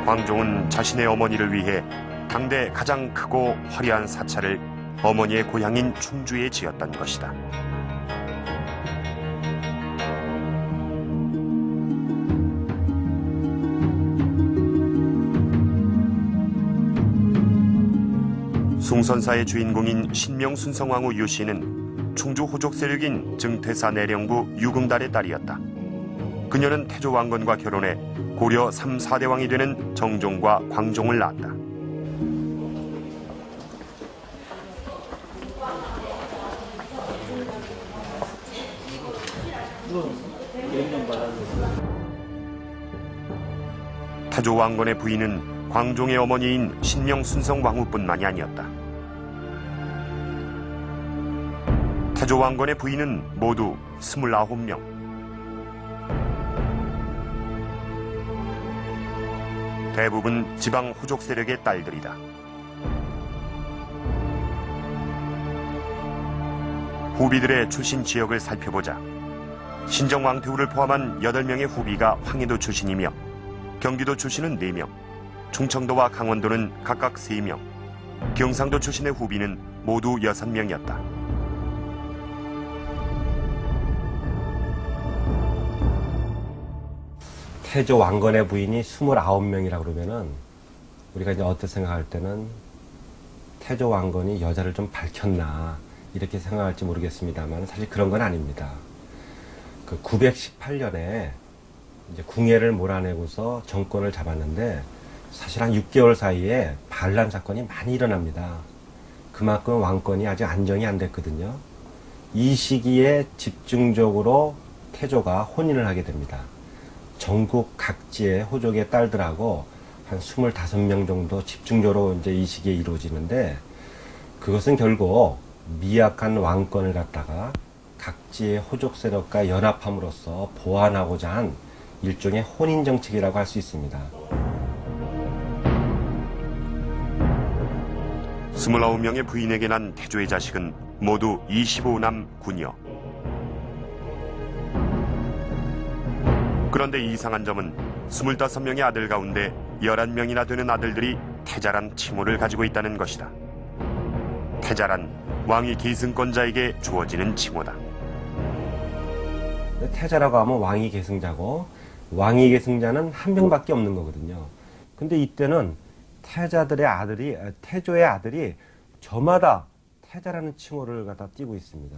광종은 자신의 어머니를 위해 당대 가장 크고 화려한 사찰을 어머니의 고향인 충주에 지었던 것이다. 숭선사의 주인공인 신명순성왕후 유씨는 충주 호족 세력인 증태사 내령부 유금달의 딸이었다. 그녀는 태조 왕건과 결혼해 고려 3, 4대 왕이 되는 정종과 광종을 낳았다. 태조 왕건의 부인은 광종의 어머니인 신명순성 왕후뿐만이 아니었다. 태조 왕건의 부인은 모두 29명. 대부분 지방 호족 세력의 딸들이다. 후비들의 출신 지역을 살펴보자 신정 왕태후를 포함한 8명의 후비가 황해도 출신이며 경기도 출신은 4명, 충청도와 강원도는 각각 3명, 경상도 출신의 후비는 모두 6명이었다. 태조 왕건의 부인이 29명이라 그러면은 우리가 이제 어떻게 생각할 때는 태조 왕건이 여자를 좀 밝혔나 이렇게 생각할지 모르겠습니다만 사실 그런 건 아닙니다. 그 918년에 이제 궁예를 몰아내고서 정권을 잡았는데 사실 한 6개월 사이에 반란 사건이 많이 일어납니다. 그만큼 왕권이 아직 안정이 안 됐거든요. 이 시기에 집중적으로 태조가 혼인을 하게 됩니다. 전국 각지의 호족의 딸들하고 한 25명 정도 집중적으로 이제 이 시기에 이루어지는데 그것은 결국 미약한 왕권을 갖다가 각지의 호족 세력과 연합함으로써 보완하고자 한 일종의 혼인 정책이라고 할 수 있습니다. 29명의 부인에게 난 태조의 자식은 모두 25남 9녀. 그런데 이상한 점은 25명의 아들 가운데 11명이나 되는 아들들이 태자란 칭호를 가지고 있다는 것이다. 태자란 왕위 계승권자에게 주어지는 칭호다. 태자라고 하면 왕위 계승자고 왕위 계승자는 한 명밖에 없는 거거든요. 근데 이때는 태조의 아들이 저마다 태자라는 칭호를 갖다 띄고 있습니다.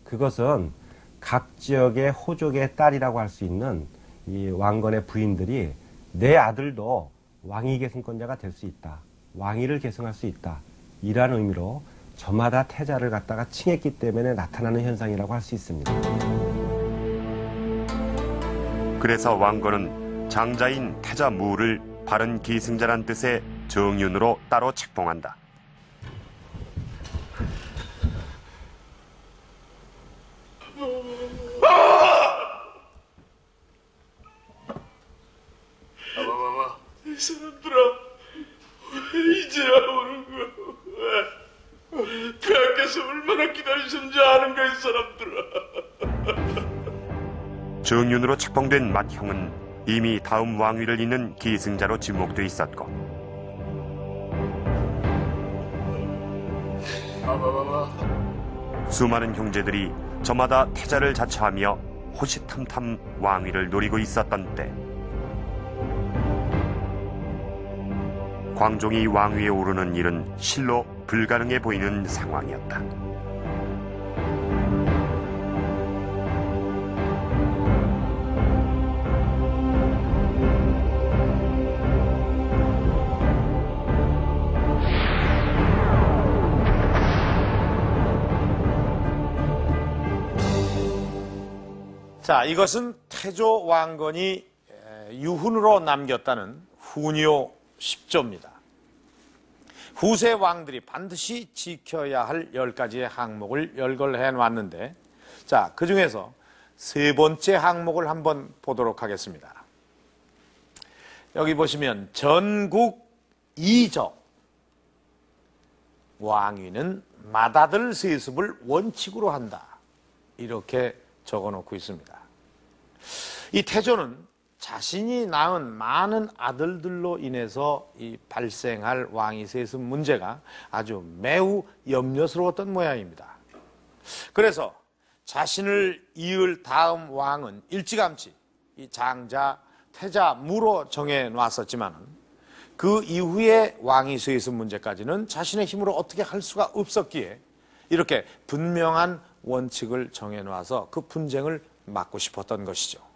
그것은 각 지역의 호족의 딸이라고 할 수 있는 이 왕건의 부인들이 내 아들도 왕위 계승권자가 될 수 있다. 왕위를 계승할 수 있다. 이라는 의미로 저마다 태자를 갖다가 칭했기 때문에 나타나는 현상이라고 할 수 있습니다. 그래서 왕건은 장자인 태자 무를 바른 계승자란 뜻의 정윤으로 따로 책봉한다. 이 사람들아, 왜 이제야 오는 거야? 폐하께서 얼마나 기다리셨는지 아는 거야, 이 사람들아. 정윤으로 책봉된 맏형은 이미 다음 왕위를 잇는 계승자로 지목돼 있었고 수많은 형제들이 저마다 태자를 자처하며 호시탐탐 왕위를 노리고 있었던 때 광종이 왕위에 오르는 일은 실로 불가능해 보이는 상황이었다. 자, 이것은 태조 왕건이 유훈으로 남겼다는 훈요 10조입니다. 후세 왕들이 반드시 지켜야 할 10가지의 항목을 열거해 놨는데, 자, 그 중에서 세 번째 항목을 한번 보도록 하겠습니다. 여기 보시면 전국 이적 왕위는 맏아들 세습을 원칙으로 한다. 이렇게 적어 놓고 있습니다. 이 태조는 자신이 낳은 많은 아들들로 인해서 이 발생할 왕위 세습 문제가 아주 매우 염려스러웠던 모양입니다. 그래서 자신을 이을 다음 왕은 일찌감치 이 장자, 태자, 무로 정해 놨었지만 그 이후에 왕위 세습 문제까지는 자신의 힘으로 어떻게 할 수가 없었기에 이렇게 분명한 원칙을 정해 놔서 그 분쟁을 막고 싶었던 것이죠.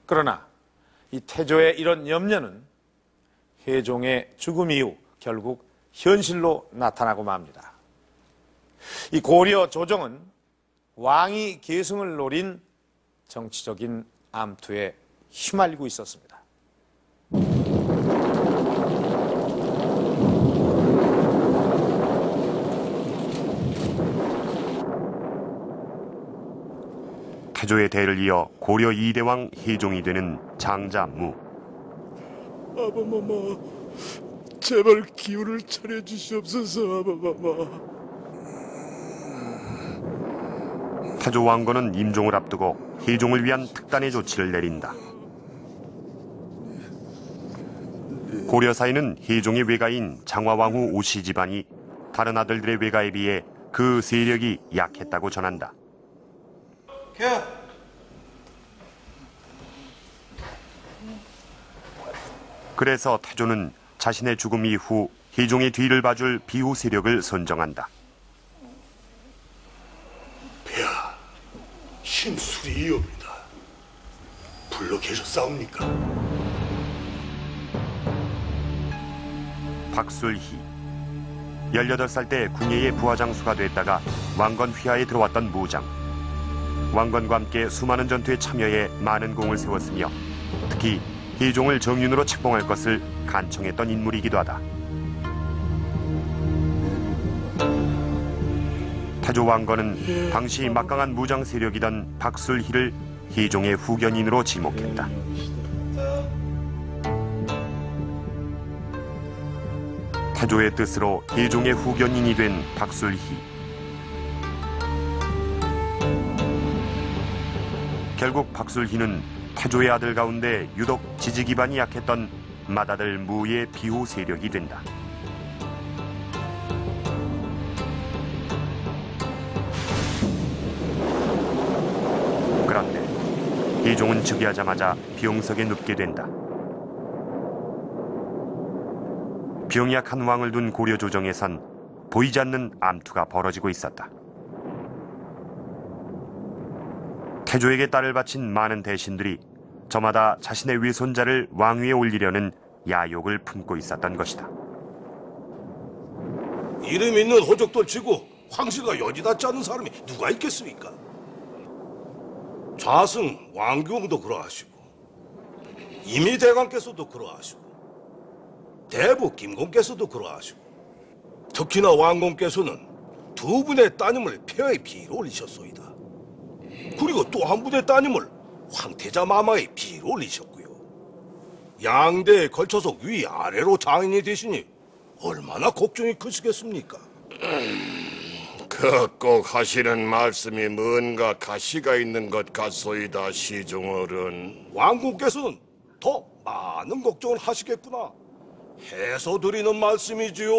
그러나 이 태조의 이런 염려는 혜종의 죽음 이후 결국 현실로 나타나고 맙니다. 이 고려 조정은 왕위 계승을 노린 정치적인 암투에 휘말리고 있었습니다. 태조의 대를 이어 고려 2대왕 혜종이 되는 장자무. 아바마마, 제발 기운을 차려주시옵소서. 아바마마. 태조 왕건은 임종을 앞두고 혜종을 위한 특단의 조치를 내린다. 고려사에는 혜종의 외가인 장화왕후 오씨 집안이 다른 아들들의 외가에 비해 그 세력이 약했다고 전한다. 그래서 태조는 자신의 죽음 이후 혜종의 뒤를 봐줄 비호 세력을 선정한다. 폐하, 신술이옵니다. 불러 계셨사옵니까? 박술희. 18살 때 궁예의 부하장수가 됐다가 왕건 휘하에 들어왔던 무장. 왕건과 함께 수많은 전투에 참여해 많은功을 세웠으며 특히 혜종을 정윤으로 책봉할 것을 간청했던 인물이기도 하다. 태조 왕건은 당시 막강한 무장 세력이던 박술희를 혜종의 후견인으로 지목했다. 태조의 뜻으로 혜종의 후견인이 된 박술희. 결국 박술희는 태조의 아들 가운데 유독 지지 기반이 약했던 맏아들 무의 비호 세력이 된다. 그런데 혜종은 즉위하자마자 병석에 눕게 된다. 병약한 왕을 둔 고려 조정에선 보이지 않는 암투가 벌어지고 있었다. 태조에게 딸을 바친 많은 대신들이 저마다 자신의 외손자를 왕위에 올리려는 야욕을 품고 있었던 것이다. 이름 있는 호족들 치고 황실과 여지닿지 않는 사람이 누가 있겠습니까? 좌승 왕경도 그러하시고 이미대감께서도 그러하시고 대부 김공께서도 그러하시고 특히나 왕공께서는 두 분의 따님을 폐하의 비로 올리셨소이다. 그리고 또 한 분의 따님을 황태자 마마의 비로 올리셨고요. 양대에 걸쳐서 위아래로 장인이 되시니 얼마나 걱정이 크시겠습니까? 그 꼭 하시는 말씀이 뭔가 가시가 있는 것 같소이다, 시종어른. 왕공께서는 더 많은 걱정을 하시겠구나 해서 드리는 말씀이지요.